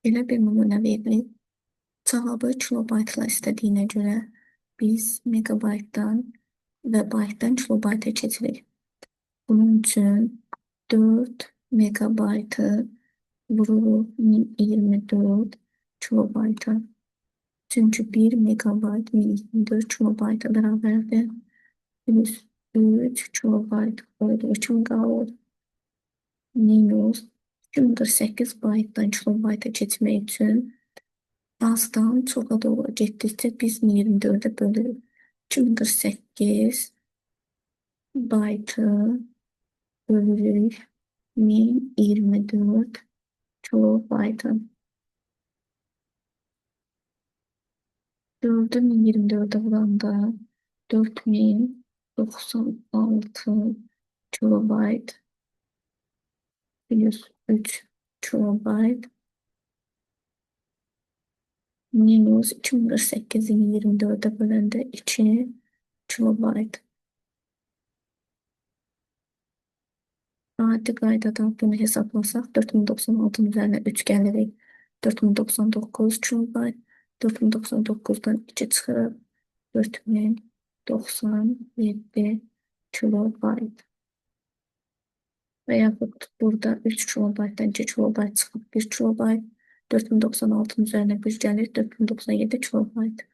Belə bir nümunə verilir. Cavabı kilobaytla istədiyinə görə biz megabaytdan və baytdan kilobayta keçirik. Bunun üçün 4 megabaytı vururuq 1024 kilobayta. Çünki 1 megabayt 1024 kilobayta bərabərdir. Plus 3 kilobayt olduğu üçün qalır. Minus 248 baytdan kilobayta keçmək üçün azdan çoxa doğru getdikcə biz 1024'e bölürük. 248 baytı bölürük 1024 kilobayta. 4'ü 1024'e vuranda 4096 kilobayt plus 3 kilobayt minus 248'i 24'e böləndə 2 kilobayt. Adi qaydada bunu hesablasaq 4096'ın üzərinə 3 gəlirik. 4099 kilobayt. 4099'dan 2 çıxırıq. 4097 kilobayt. Və yaxud burada 3 kilobaytdan 2 kilobayt çıxıb 1 kilobayt. 4096'ın üzərinə 1 gəlir. 4097 kilobayt.